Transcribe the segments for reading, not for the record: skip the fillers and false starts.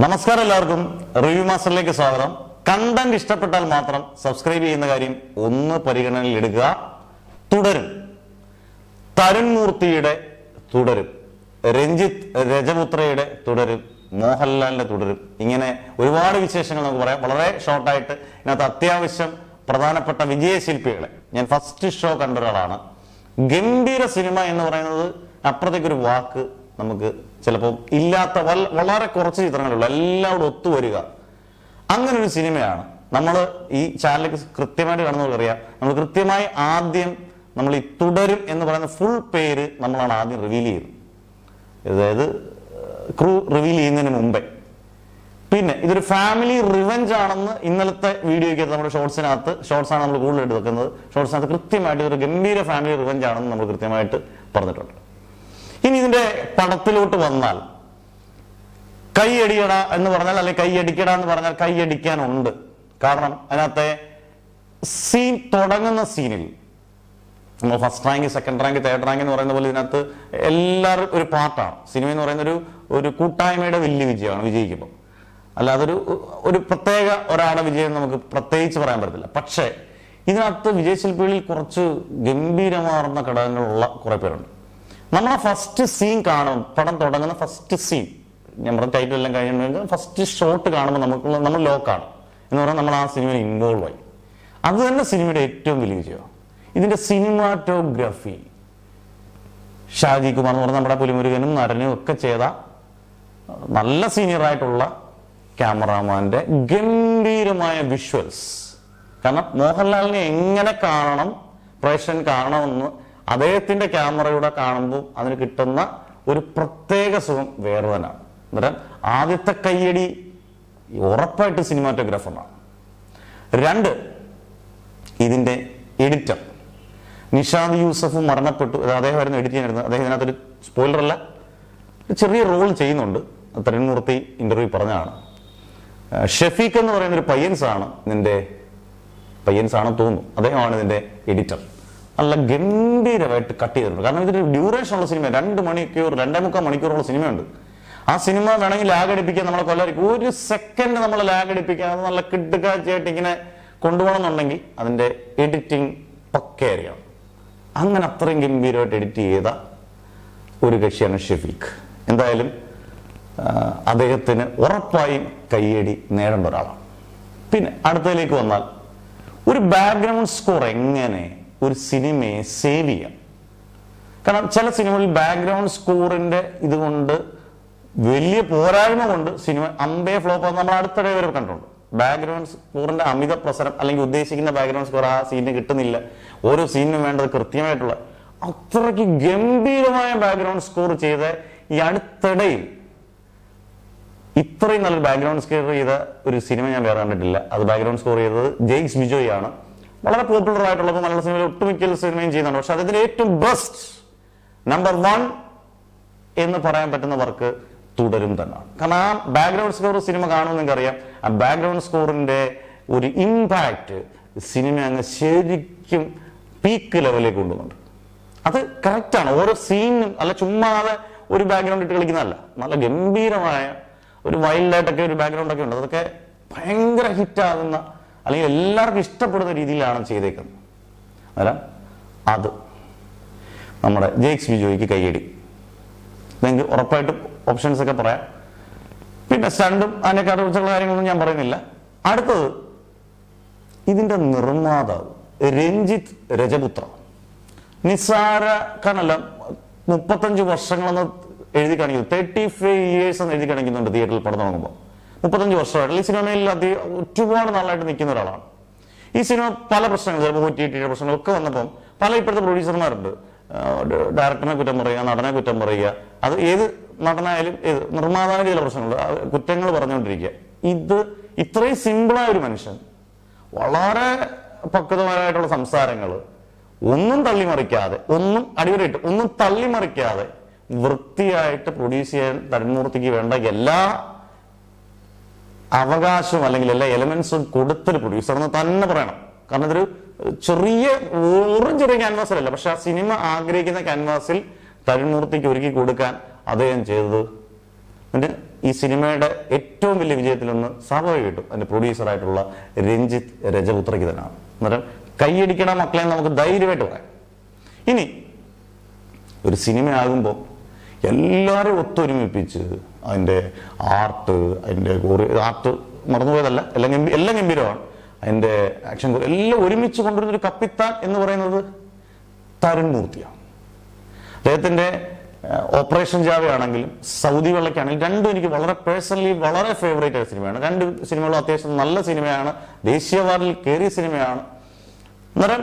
നമസ്കാരം, എല്ലാവർക്കും റിവ്യൂ മാസ്റ്ററിലേക്ക് സ്വാഗതം. കണ്ടന്റ് ഇഷ്ടപ്പെട്ടാൽ മാത്രം സബ്സ്ക്രൈബ് ചെയ്യുന്ന കാര്യം ഒന്ന് പരിഗണനയിൽ എടുക്കുക. തുടരും, തരുൺ മൂർത്തിയുടെ തുടരും, രഞ്ജിത്ത് രജപുത്രയുടെ തുടരും, മോഹൻലാലിന്റെ തുടരും. ഇങ്ങനെ ഒരുപാട് വിശേഷങ്ങൾ നമുക്ക് പറയാം. വളരെ ഷോർട്ടായിട്ട് ഇതിനകത്ത് അത്യാവശ്യം പ്രധാനപ്പെട്ട വിജയശില്പികളെ ഞാൻ ഫസ്റ്റ് ഷോ കണ്ട ഒരാളാണ്. ഗംഭീര സിനിമ എന്ന് പറയുന്നത് അപ്പുറത്തേക്കൊരു വാക്ക് നമുക്ക് ചിലപ്പോൾ ഇല്ലാത്ത വളരെ കുറച്ച് ചിത്രങ്ങളുള്ളൂ, എല്ലാവരും ഒത്തുവരിക. അങ്ങനെ ഒരു സിനിമയാണ്. നമ്മൾ ഈ ചാനലിലേക്ക് കൃത്യമായിട്ട് കാണുന്നവർക്കറിയാം, നമ്മൾ കൃത്യമായി ആദ്യം നമ്മൾ ഈ തുടരും എന്ന് പറയുന്ന ഫുൾ പേര് നമ്മളാണ് ആദ്യം റിവീൽ ചെയ്യുന്നത്, അതായത് ക്രൂ റിവീൽ ചെയ്യുന്നതിന് മുമ്പേ. പിന്നെ ഇതൊരു ഫാമിലി റിവെഞ്ച് ആണെന്ന് ഇന്നലത്തെ വീഡിയോയ്ക്ക് നമ്മുടെ ഷോർട്സാണ് നമ്മൾ കൂടുതൽ എടുക്കുന്നത്. ഷോർട്സിനകത്ത് കൃത്യമായിട്ട് ഇതൊരു ഗംഭീര ഫാമിലി റിവെഞ്ച് ആണെന്ന് നമ്മൾ കൃത്യമായിട്ട് പറഞ്ഞിട്ടുണ്ട്. ഇനി ഇതിന്റെ പടത്തിലോട്ട് വന്നാൽ കൈയടിയട എന്ന് പറഞ്ഞാൽ, അല്ലെങ്കിൽ കൈയടിക്കട എന്ന് പറഞ്ഞാൽ കൈയടിക്കാനുണ്ട്. കാരണം അതിനകത്തെ സീൻ, തുടങ്ങുന്ന സീനിൽ നമ്മൾ first rank, second rank, third rank എന്ന് പറയുന്ന പോലെ ഇതിനകത്ത് എല്ലാവരും ഒരു പാർട്ടാണ്. സിനിമ എന്ന് പറയുന്ന ഒരു കൂട്ടായ്മയുടെ വലിയ വിജയമാണ് വിജയിക്കുമ്പോൾ. അല്ലാതെ ഒരു പ്രത്യേക ഒരാളുടെ വിജയം നമുക്ക് പ്രത്യേകിച്ച് പറയാൻ പറ്റത്തില്ല. പക്ഷേ ഇതിനകത്ത് വിജയശില്പികളിൽ കുറച്ച് ഗംഭീരമാർന്ന ഘടകങ്ങളുള്ള കുറെ പേരുണ്ട്. നമ്മൾ ആ ഫസ്റ്റ് സീൻ കാണും, പടം തുടങ്ങുന്ന ഫസ്റ്റ് സീൻ, ഞാൻ പറഞ്ഞ ടൈറ്റിൽ എല്ലാം കഴിഞ്ഞിട്ടുണ്ടെങ്കിൽ ഫസ്റ്റ് ഷോട്ട് കാണുമ്പോൾ നമ്മൾ ലോക്കാണ് എന്ന് പറഞ്ഞാൽ നമ്മൾ ആ സിനിമയിൽ ഇൻവോൾവ് ആയി. അത് തന്നെ സിനിമയുടെ ഏറ്റവും വലിയ വിജയമാണ്. ഇതിന്റെ സിനിമാറ്റോഗ്രഫി, ഷാജി കുമാർ എന്ന് പറഞ്ഞാൽ നമ്മുടെ പുലിമുരുകനും നടനും ഒക്കെ ചെയ്ത നല്ല സീനിയറായിട്ടുള്ള ക്യാമറാമാന്റെ ഗംഭീരമായ വിഷ്വൽസ്. കാരണം മോഹൻലാലിനെ എങ്ങനെ കാണണം, പ്രേക്ഷകൻ കാണണമെന്ന് അദ്ദേഹത്തിന്റെ ക്യാമറയുടെ കാണുമ്പോൾ അതിന് കിട്ടുന്ന ഒരു പ്രത്യേക സുഖം വേറെ തന്നെയാണ്. അന്നേരം ആദ്യത്തെ കയ്യടി ഉറപ്പായിട്ട് സിനിമാറ്റോഗ്രാഫറാണ്. രണ്ട്, ഇതിന്റെ എഡിറ്റർ നിഷാദ് യൂസഫ് മരണപ്പെട്ടു. അദ്ദേഹമായിരുന്നു എഡിറ്റ് ചെയ്യാനിരുന്നത്. അദ്ദേഹം ഇതിനകത്തൊരു സ്പോയിലറല്ല, ചെറിയ റോൾ ചെയ്യുന്നുണ്ട്. തരുൺമൂർത്തി ഇന്റർവ്യൂ പറഞ്ഞതാണ്. ഷെഫീഖ് എന്ന് പറയുന്ന ഒരു പയ്യൻസാണെന്ന് തോന്നുന്നു, അദ്ദേഹമാണ് ഇതിന്റെ എഡിറ്റർ. നല്ല ഗംഭീരമായിട്ട് കട്ട് ചെയ്തിട്ടുണ്ട്. കാരണം ഇതൊരു ഡ്യൂറേഷൻ ഉള്ള സിനിമ, 2 മണിക്കൂർ 2.25 മണിക്കൂറുള്ള സിനിമയുണ്ട്. ആ സിനിമ വേണമെങ്കിൽ ലാഗ് അടിപ്പിക്കാൻ നമ്മളെ കൊല്ലായിരിക്കും. ഒരു സെക്കൻഡ് നമ്മളെ ലാഗ് അടിപ്പിക്കാൻ നല്ല കിടുക്കാഴ്ചയായിട്ട് ഇങ്ങനെ കൊണ്ടുപോകണമെന്നുണ്ടെങ്കിൽ അതിന്റെ എഡിറ്റിംഗ് പക്കയായിരിക്കണം. അങ്ങനെ അത്രയും ഗംഭീരമായിട്ട് എഡിറ്റ് ചെയ്ത ഒരു കക്ഷിയാണ് ഷെഫീഖ്. എന്തായാലും അദ്ദേഹത്തിന് ഉറപ്പായും കയ്യടി നേടേണ്ട ഒരാളാണ്. പിന്നെ അടുത്തതിലേക്ക് വന്നാൽ, ഒരു ബാക്ക്ഗ്രൗണ്ട് സ്കോർ എങ്ങനെ ഒരു സിനിമയെ സേവ് ചെയ്യാം. കാരണം ചില സിനിമകളിൽ ബാക്ക്ഗ്രൗണ്ട് സ്കോറിന്റെ ഇതുകൊണ്ട് വലിയ പോരായ്മ കൊണ്ട് സിനിമ അമ്പേ ഫ്ലോപ്പ് നമ്മൾ അടുത്തിടെ വരെ കണ്ടിട്ടുണ്ട്. ബാക്ക്ഗ്രൗണ്ട് സ്കോറിന്റെ അമിത പ്രസരം, അല്ലെങ്കിൽ ഉദ്ദേശിക്കുന്ന ബാക്ക്ഗ്രൗണ്ട് സ്കോർ ആ സീനിന് കിട്ടുന്നില്ല. ഓരോ സീനിനും വേണ്ടത് കൃത്യമായിട്ടുള്ള അത്രയ്ക്ക് ഗംഭീരമായ ബാക്ക്ഗ്രൗണ്ട് സ്കോർ ചെയ്ത ഈ അടുത്തിടയിൽ ഇത്രയും നല്ലൊരു ബാക്ക്ഗ്രൗണ്ട് സ്കോർ ചെയ്ത ഒരു സിനിമ ഞാൻ വേറെ കണ്ടിട്ടില്ല. അത് ബാക്ക്ഗ്രൗണ്ട് സ്കോർ ചെയ്തത് ജെയ്ക്സ് ബിജോയ് ആണ്. വളരെ പോപ്പുലർ ആയിട്ടുള്ളത് മലയാള സിനിമയിൽ ഒട്ടുമിക്ക സിനിമയും ചെയ്യുന്നുണ്ട്. പക്ഷെ അതിന്റെ ഏറ്റവും ബെസ്റ്റ് നമ്പർ 1 എന്ന് പറയാൻ പറ്റുന്ന വർക്ക് തുടരും തന്നെയാണ്. കാരണം ആ ബാക്ക്ഗ്രൗണ്ട് സ്കോർ സിനിമ കാണുമെന്ന് എനിക്കറിയാം. ആ ബാക്ക്ഗ്രൗണ്ട് സ്കോറിന്റെ ഒരു ഇമ്പാക്ട് സിനിമ അങ്ങ് ശരിക്കും പീക്ക് ലെവലിലേക്ക് കൊണ്ടുവന്നുണ്ട്. അത് കറക്റ്റാണ്. ഓരോ സീനും അല്ല ചുമ്മാതെ ഒരു ബാക്ക്ഗ്രൗണ്ട് ഇട്ട് കളിക്കുന്നതല്ല, നല്ല ഗംഭീരമായ ഒരു വൈൽഡായിട്ടൊക്കെ ഒരു ബാക്ക്ഗ്രൗണ്ട് ഒക്കെ ഉണ്ട്. അതൊക്കെ ഭയങ്കര ഹിറ്റാകുന്ന, അല്ലെങ്കിൽ എല്ലാവർക്കും ഇഷ്ടപ്പെടുന്ന രീതിയിലാണ് ചെയ്തേക്കുന്നത്. അന്നേരം അത് നമ്മുടെ ജെയ്ക്സ് ബിജോയ്ക്ക് കൈയടി. നിങ്ങൾക്ക് ഉറപ്പായിട്ടും ഓപ്ഷൻസ് ഒക്കെ പറയാം. പിന്നെ സ്റ്റണ്ടും അതിനെക്കാട്ട് കുറിച്ചുള്ള കാര്യങ്ങളൊന്നും ഞാൻ പറയുന്നില്ല. അടുത്തത്, ഇതിന്റെ നിർമ്മാതാവ് രഞ്ജിത്ത് രജപുത്ര. നിസ്സാരക്കാരനല്ല, 35 വർഷങ്ങളെന്ന് എഴുതി കാണിക്കുന്നു, 35 years എന്ന് എഴുതി കാണിക്കുന്നുണ്ട് തിയേറ്ററിൽ പടം തുടങ്ങുമ്പോൾ. 35 വർഷമായിട്ട് ഈ സിനിമയിൽ ഒരുപാട് നാളായിട്ട് നിൽക്കുന്ന ഒരാളാണ്. ഈ സിനിമ പല പ്രശ്നങ്ങൾ, ചിലപ്പോൾ OTT പ്രശ്നങ്ങളൊക്കെ വന്നപ്പം പല ഇപ്പോഴത്തെ പ്രൊഡ്യൂസർമാരുണ്ട്. ഡയറക്ടറിനെ കുറ്റം പറയുക, നടനെ കുറ്റം പറയുക, അത് ഏത് നടനായാലും ഏത് നിർമ്മാതാവിന്റെ ചില പ്രശ്നങ്ങളുണ്ട്, കുറ്റങ്ങൾ പറഞ്ഞുകൊണ്ടിരിക്കുക. ഇത് ഇത്രയും സിമ്പിളായ ഒരു മനുഷ്യൻ, വളരെ പക്വതമാരായിട്ടുള്ള സംസാരങ്ങൾ, ഒന്നും തള്ളിമറിക്കാതെ, ഒന്നും അടിവരയിട്ട് ഒന്നും തള്ളിമറിക്കാതെ വൃത്തിയായിട്ട് പ്രൊഡ്യൂസ് ചെയ്യാൻ തരുൺമൂർത്തിക്ക് വേണ്ട എല്ലാ അവകാശവും അല്ലെങ്കിൽ എല്ലാ എലമെന്റ്സും കൊടുത്തൊരു പ്രൊഡ്യൂസർ എന്ന് തന്നെ പറയണം. കാരണം ഇതൊരു ചെറിയ ക്യാൻവാസിലല്ല, പക്ഷെ ആ സിനിമ ആഗ്രഹിക്കുന്ന ക്യാൻവാസിൽ തരുൺമൂർത്തിക്ക് ഒരുക്കി കൊടുക്കാൻ അദ്ദേഹം ചെയ്തത് എന്നിട്ട് ഈ സിനിമയുടെ ഏറ്റവും വലിയ വിജയത്തിലൊന്ന് സ്വാഭാവികമായിട്ടും അതിന്റെ പ്രൊഡ്യൂസറായിട്ടുള്ള രഞ്ജിത്ത് രജപുത്രയ്ക്ക് തന്നെയാണ്. അന്നേരം കൈയടിക്കണ മക്കളെ നമുക്ക് ധൈര്യമായിട്ട് പറയാം. ഇനി ഒരു സിനിമയാകുമ്പോൾ എല്ലാവരും ഒത്തൊരുമിപ്പിച്ച് അതിൻ്റെ ആർട്ട്, അതിൻ്റെ ആർട്ട് മറന്നുപോയതല്ല, എല്ലാം ഗംഭീരമാണ്. അതിൻ്റെ ആക്ഷൻ എല്ലാം ഒരുമിച്ച് കൊണ്ടുവരുന്ന ഒരു കപ്പിത്താൻ എന്ന് പറയുന്നത് തരുൺ മൂർത്തിയാണ്. അദ്ദേഹത്തിൻ്റെ ഓപ്പറേഷൻ ജാവയാണെങ്കിലും സൗദി വെള്ളയ്ക്കാണെങ്കിലും രണ്ടും എനിക്ക് വളരെ പേഴ്സണലി വളരെ ഫേവറേറ്റ് ആയ സിനിമയാണ്. രണ്ട് സിനിമകളും അത്യാവശ്യം നല്ല സിനിമയാണ്, ദേശീയ അവാർഡിൽ കയറിയ സിനിമയാണ്. അന്നേരം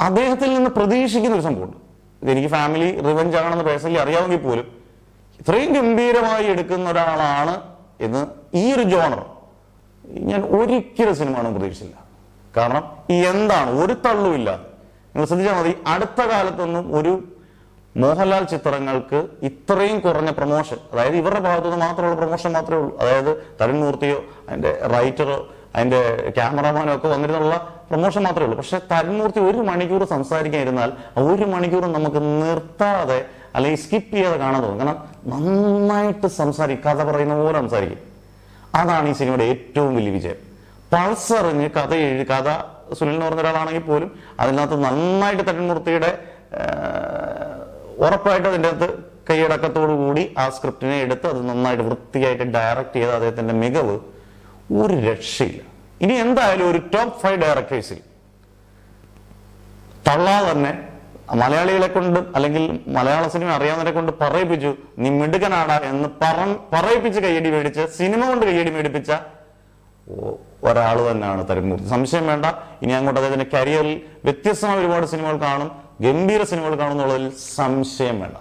അദ്ദേഹത്തിൽ നിന്ന് പ്രതീക്ഷിക്കുന്ന ഒരു സംഭവമുണ്ട്. ഇതെനിക്ക് ഫാമിലി റിവെഞ്ച് ആണെന്ന് പേഴ്സണലി അറിയാമെങ്കിൽ പോലും ഇത്രയും ഗംഭീരമായി എടുക്കുന്ന ഒരാളാണ് എന്ന് ഈ ഒരു ജോണർ ഞാൻ ഒരിക്കലും സിനിമ ആണെന്ന് പ്രതീക്ഷിച്ചില്ല. കാരണം എന്താണ് ഒരു തള്ളുമില്ല. നിങ്ങൾ ശ്രദ്ധിച്ചാൽ മതി, അടുത്ത കാലത്തൊന്നും ഒരു മോഹൻലാൽ ചിത്രങ്ങൾക്ക് ഇത്രയും കുറഞ്ഞ പ്രൊമോഷൻ, അതായത് ഇവരുടെ ഭാഗത്തുനിന്ന് മാത്രമുള്ള പ്രൊമോഷൻ മാത്രമേ ഉള്ളൂ. അതായത് തരുൺ മൂർത്തിയോ അതിന്റെ റൈറ്ററോ അതിന്റെ ക്യാമറമാനോ ഒക്കെ വന്നിരുന്നുള്ള പ്രൊമോഷൻ മാത്രമേ ഉള്ളൂ. പക്ഷെ തരുൺ മൂർത്തി 1 മണിക്കൂർ സംസാരിക്കാൻ ഇരുന്നാൽ 1 മണിക്കൂർ നമുക്ക് നിർത്താതെ അല്ലെങ്കിൽ സ്കിപ്പ് ചെയ്യാതെ കാണാൻ തോന്നും. കാരണം നന്നായിട്ട് സംസാരിക്കും, കഥ പറയുന്ന പോലെ സംസാരിക്കും. അതാണ് ഈ സിനിമയുടെ ഏറ്റവും വലിയ വിജയം. പൾസറിഞ്ഞ് കഥ സുനിൽ എന്ന് പറഞ്ഞ ഒരാളാണെങ്കിൽ പോലും അതിനകത്ത് നന്നായിട്ട് തരുൺ മൂർത്തിയുടെ ഉറപ്പായിട്ട് അതിൻ്റെ അകത്ത് കൈയടക്കത്തോടു കൂടി ആ സ്ക്രിപ്റ്റിനെ എടുത്ത് അത് നന്നായിട്ട് വൃത്തിയായിട്ട് ഡയറക്റ്റ് ചെയ്ത അദ്ദേഹത്തിന്റെ മികവ് ഒരു രക്ഷയില്ല. ഇനി എന്തായാലും ഒരു ടോപ്പ് 5 ഡയറക്ടേഴ്സിൽ തള്ളാതെ തന്നെ മലയാളികളെ കൊണ്ട് അല്ലെങ്കിൽ മലയാള സിനിമ അറിയാവുന്നവരെ കൊണ്ട് പറയിപ്പിച്ചു, നീ മിടുക്കനാടാ എന്ന് പറയിപ്പിച്ച് കയ്യടി മേടിച്ച് സിനിമ കൊണ്ട് കയ്യടി മേടിപ്പിച്ച ഒരാൾ തന്നെയാണ് തരുൺ മൂർത്തി. സംശയം വേണ്ട. ഇനി അങ്ങോട്ട് അദ്ദേഹത്തിന്റെ കരിയറിൽ വ്യത്യസ്തമായ ഒരുപാട് സിനിമകൾ കാണും, ഗംഭീര സിനിമകൾ കാണുന്നുള്ളതിൽ സംശയം വേണ്ട.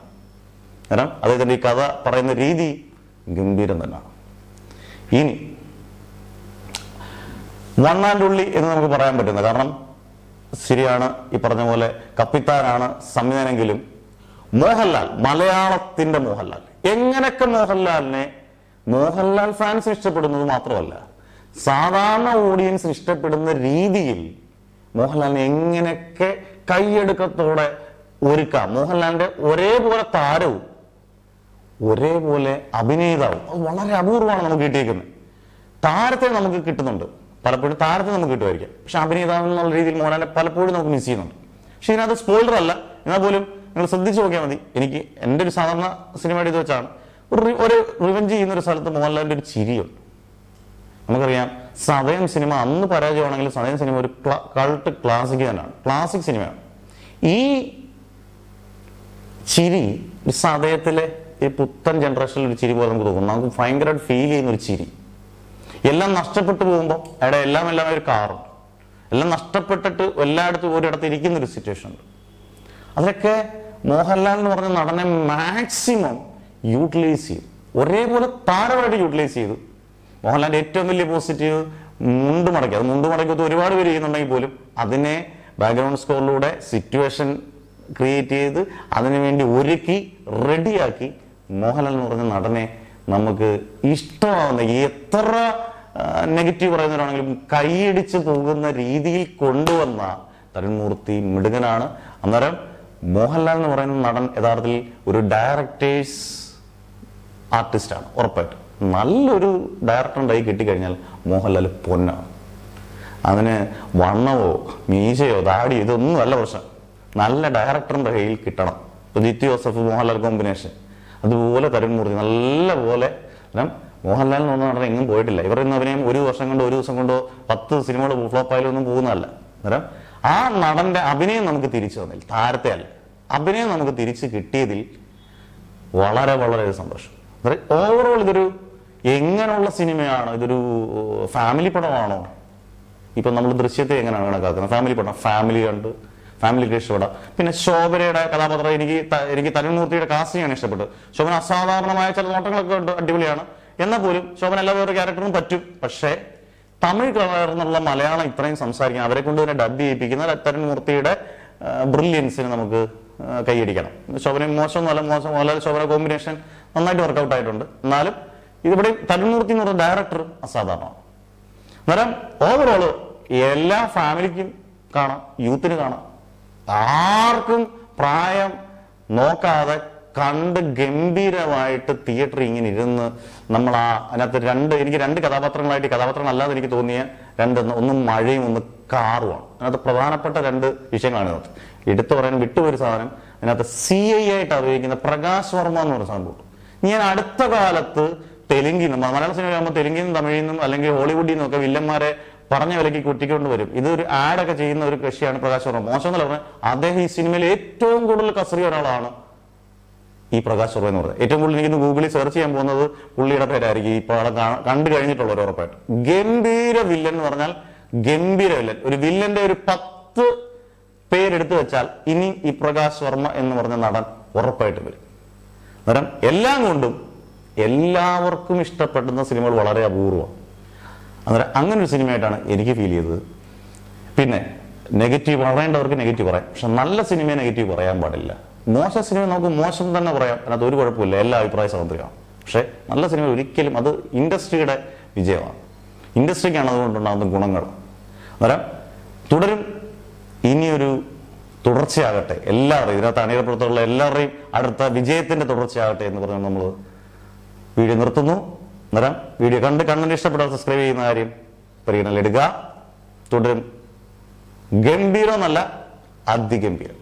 കാരണം അദ്ദേഹത്തിന്റെ ഈ കഥ പറയുന്ന രീതി ഗംഭീരം തന്നെയാണ്. ഇനി വണ്ണാണ്ടുള്ളി എന്ന് നമുക്ക് പറയാൻ പറ്റുന്നത്, കാരണം ശരിയാണ്, ഈ പറഞ്ഞ പോലെ കപ്പിത്താനാണ് സംവിധാനമെങ്കിലും മോഹൻലാൽ, മലയാളത്തിന്റെ മോഹൻലാൽ, എങ്ങനെയൊക്കെ മോഹൻലാൽ ഫാൻസ് ഇഷ്ടപ്പെടുന്നത് മാത്രമല്ല സാധാരണ ഓഡിയൻസ് ഇഷ്ടപ്പെടുന്ന രീതിയിൽ മോഹൻലാലിനെ എങ്ങനെയൊക്കെ കൈയെടുക്കത്തോടെ ഒരുക്കാം. മോഹൻലാലിന്റെ ഒരേപോലെ താരവും ഒരേപോലെ അഭിനേതാവും അത് വളരെ അപൂർവമാണ് നമുക്ക് കിട്ടിയിരിക്കുന്നത്. താരത്തെ നമുക്ക് കിട്ടുന്നുണ്ട്, പലപ്പോഴും താരത്തെ നമുക്ക് കിട്ടുമായിരിക്കാം, പക്ഷെ അഭിനേതാവ് എന്നുള്ള രീതിയിൽ മോഹൻലാലിനെ പലപ്പോഴും നമുക്ക് മിസ് ചെയ്യുന്നുണ്ട്. പക്ഷെ ഇതിനകത്ത് സ്പോയിലർ അല്ല, എന്നാൽ പോലും നിങ്ങൾ ശ്രദ്ധിച്ചു നോക്കിയാൽ മതി. എനിക്ക് എൻ്റെ ഒരു സാധാരണ സിനിമയുടെ ഇത് വെച്ചാണ് ഒരു റിവെഞ്ച് ചെയ്യുന്ന ഒരു സ്ഥലത്ത് മോഹൻലാലിന്റെ ഒരു ചിരിയുണ്ട്. നമുക്കറിയാം സതയം സിനിമ അന്ന് പരാജയമാണെങ്കിലും സതയം സിനിമ ഒരു കൾട്ട് ക്ലാസിക് തന്നെയാണ്, ക്ലാസിക് സിനിമയാണ്. ഈ ചിരി സതയത്തിലെ ഈ പുത്തൻ ജനറേഷനിൽ ഒരു ചിരി പോലെ നമുക്ക് തോന്നും. നമുക്ക് ഭയങ്കരമായിട്ട് ഫീൽ ചെയ്യുന്ന ഒരു ചിരി. എല്ലാം നഷ്ടപ്പെട്ടു പോകുമ്പോൾ അവിടെ എല്ലാം ഒരു കാറുണ്ട്, എല്ലാം നഷ്ടപ്പെട്ടിട്ട് എല്ലായിടത്തും ഒരിടത്ത് ഇരിക്കുന്ന ഒരു സിറ്റുവേഷൻ ഉണ്ട്. അതിലൊക്കെ മോഹൻലാൽ എന്ന് പറഞ്ഞ നടനെ മാക്സിമം യൂട്ടിലൈസ് ചെയ്തു, ഒരേപോലെ താരമായിട്ട് യൂട്ടിലൈസ് ചെയ്തു. മോഹൻലാലിന്റെ ഏറ്റവും വലിയ പോസിറ്റീവ് മുണ്ട് മടക്കി, അത് മുണ്ട് മടക്കി ഒരുപാട് പേര് ചെയ്യുന്നുണ്ടെങ്കിൽ പോലും അതിനെ ബാക്ക്ഗ്രൗണ്ട് സ്കോറിലൂടെ സിറ്റുവേഷൻ ക്രിയേറ്റ് ചെയ്ത് അതിനുവേണ്ടി ഒരുക്കി റെഡിയാക്കി മോഹൻലാൽ എന്ന് പറഞ്ഞ നടനെ നമുക്ക് ഇഷ്ടമാവുന്ന, എത്ര നെഗറ്റീവ് പറയുന്നവരാണെങ്കിലും കൈയടിച്ച് പോകുന്ന രീതിയിൽ കൊണ്ടുവന്ന തരുൺ മൂർത്തി മിടുകനാണ്. അന്നേരം മോഹൻലാൽ എന്ന് പറയുന്ന നടൻ യഥാർത്ഥത്തിൽ ഒരു ഡയറക്ടേഴ്സ് ആർട്ടിസ്റ്റാണ്. ഉറപ്പായിട്ട് നല്ലൊരു ഡയറക്ടറിൻ്റെ കൈ കിട്ടിക്കഴിഞ്ഞാൽ മോഹൻലാൽ പൊന്നാണ്. അതിന് വണ്ണമോ മീശയോ താടിയോ ഇതൊന്നും അല്ല പ്രശ്നം, നല്ല ഡയറക്ടറിന്റെ കയ്യിൽ കിട്ടണം. ഇപ്പൊ ജിത്തു ജോസഫ് മോഹൻലാൽ കോമ്പിനേഷൻ, അതുപോലെ തരുൺ മൂർത്തി നല്ല പോലെ. മോഹൻലാൽ എന്ന് പറഞ്ഞാൽ എങ്ങും പോയിട്ടില്ല. ഇവർ ഇന്ന് അഭിനയം ഒരു വർഷം കൊണ്ടോ ഒരു ദിവസം കൊണ്ടോ 10 സിനിമകൾ ഫ്ലോപ്പായാലൊന്നും പോകുന്നതല്ല. അന്നേരം ആ നടന്റെ അഭിനയം നമുക്ക് തിരിച്ചു തന്നില്ല, താരത്തെ അല്ല, അഭിനയം നമുക്ക് തിരിച്ചു കിട്ടിയതിൽ വളരെ വളരെ സന്തോഷം. ഓവറോൾ ഇതൊരു എങ്ങനെയുള്ള സിനിമയാണ്? ഇതൊരു ഫാമിലി പടമാണോ? ഇപ്പൊ നമ്മൾ ദൃശ്യത്തെ എങ്ങനെയാണ് കണക്കാക്കുന്നത്? ഫാമിലി പടം, ഫാമിലി കണ്ട് ഫാമിലിക്ക് ഇഷ്ടപ്പെടാം. പിന്നെ ശോഭനയുടെ കഥാപാത്രം എനിക്ക് തരുൺ മൂർത്തിയുടെ കാസ്റ്റിംഗാണ് ഇഷ്ടപ്പെട്ടത്. ശോഭന അസാധാരണമായ ചില നോട്ടങ്ങളൊക്കെ ഉണ്ട്, അടിപൊളിയാണ്. എന്നാൽ പോലും ശോഭന എല്ലാ വേറെ ക്യാരക്ടറും പറ്റും. പക്ഷേ തമിഴ് കളർന്നുള്ള മലയാളം ഇത്രയും സംസാരിക്കാൻ അവരെ കൊണ്ട് തന്നെ ഡബ് ചെയ്യിപ്പിക്കുന്ന തരുൺ മൂർത്തിയുടെ ബ്രില്യൻസിന് നമുക്ക് കൈയടിക്കണം. ശോഭന മോശമൊന്നുമല്ല, മോഹൻലാൽ ശോഭന കോമ്പിനേഷൻ നന്നായിട്ട് വർക്കൗട്ട് ആയിട്ടുണ്ട്. എന്നാലും ഇതിവിടെ തരുൺ മൂർത്തി എന്ന് പറഞ്ഞ ഡയറക്ടർ അസാധാരണമാണ്. അന്നേരം ഓവറോള് എല്ലാ ഫാമിലിക്കും കാണാം, യൂത്തിന് കാണാം, ആർക്കും പ്രായം നോക്കാതെ കണ്ട് ഗംഭീരമായിട്ട് തിയേറ്ററിൽ ഇങ്ങനെ ഇരുന്ന് നമ്മൾ അതിനകത്ത് എനിക്ക് രണ്ട് കഥാപാത്രങ്ങളായിട്ട്, കഥാപാത്രങ്ങളല്ലാതെ എനിക്ക് തോന്നിയ ഒന്ന് മഴയും ഒന്ന് കാറുമാണ്. അതിനകത്ത് പ്രധാനപ്പെട്ട രണ്ട് വിഷയങ്ങളാണ് ഇതിനകത്ത് എടുത്തു പറയാൻ വിട്ടുപോയൊരു സാധനം. അതിനകത്ത് CI ആയിട്ട് അഭിനയിക്കുന്ന പ്രകാശ് വർമ്മ എന്ന് പറയുന്ന സംഭവം ഞാൻ അടുത്ത കാലത്ത് തെലുങ്കിൽ നിന്നും, മലയാള സിനിമ ആകുമ്പോൾ തെലുങ്കിൽ നിന്നും തമിഴിൽ നിന്നും അല്ലെങ്കിൽ ഹോളിവുഡിൽ നിന്നും ഒക്കെ വില്ലന്മാരെ പറഞ്ഞ വിലയ്ക്ക് കുറ്റിക്കൊണ്ട് വരും. ഇതൊരു ആഡൊക്കെ ചെയ്യുന്ന ഒരു കൃഷിയാണ് പ്രകാശ് വർമ്മ. മോശം എന്നല്ല പറഞ്ഞാൽ അദ്ദേഹം ഈ സിനിമയിൽ ഏറ്റവും കൂടുതൽ കസറിയ ഒരാളാണ് ഈ പ്രകാശ് വർമ്മ എന്ന് പറയുന്നത്. ഏറ്റവും കൂടുതൽ എനിക്ക് ഗൂഗിളിൽ സെർച്ച് ചെയ്യാൻ പോകുന്നത് പുള്ളിയുടെ പേരായിരിക്കും. ഇപ്പോൾ ആളെ കണ്ടു കഴിഞ്ഞിട്ടുള്ളവർ ഉറപ്പായിട്ട്. ഗംഭീര വില്ലൻ എന്ന് പറഞ്ഞാൽ ഗംഭീര വില്ലൻ. ഒരു വില്ലന്റെ ഒരു 10 പേരെടുത്തു വെച്ചാൽ ഇനി ഈ പ്രകാശ് വർമ്മ എന്ന് പറഞ്ഞ നടൻ ഉറപ്പായിട്ട് വരും. അന്നേരം എല്ലാം കൊണ്ടും എല്ലാവർക്കും ഇഷ്ടപ്പെടുന്ന സിനിമകൾ വളരെ അപൂർവമാണ്. അന്നേരം അങ്ങനെ ഒരു സിനിമയായിട്ടാണ് എനിക്ക് ഫീൽ ചെയ്തത്. പിന്നെ നെഗറ്റീവ് പറയേണ്ടവർക്ക് നെഗറ്റീവ് പറയാം, പക്ഷെ നല്ല സിനിമയെ നെഗറ്റീവ് പറയാൻ പാടില്ല. മോശം സിനിമ നമുക്ക് മോശം തന്നെ പറയാം, അതിനകത്ത് ഒരു കുഴപ്പമില്ല, എല്ലാ അഭിപ്രായ സ്വാതന്ത്ര്യമാണ്. പക്ഷെ നല്ല സിനിമ ഒരിക്കലും അത് ഇൻഡസ്ട്രിയുടെ വിജയമാണ്, ഇൻഡസ്ട്രിക്കാണ് അതുകൊണ്ടുണ്ടാകുന്ന ഗുണങ്ങൾ. അന്നേരം തുടരും, ഇനിയൊരു തുടർച്ചയാകട്ടെ എല്ലാവരുടെയും, ഇതിനകത്ത് അണിയറപ്പുറത്തുള്ള എല്ലാവരുടെയും അടുത്ത വിജയത്തിന്റെ തുടർച്ചയാകട്ടെ എന്ന് പറഞ്ഞ് നമ്മൾ വീഡിയോ നിർത്തുന്നു. അന്നേരം വീഡിയോ കണ്ടന്റ് ഇഷ്ടപ്പെട്ടാൽ സബ്സ്ക്രൈബ് ചെയ്യുന്ന കാര്യം പരിഗണനയിലെടുക്കുക. തുടരും. ഗംഭീരം എന്നല്ല, അതിഗംഭീരം.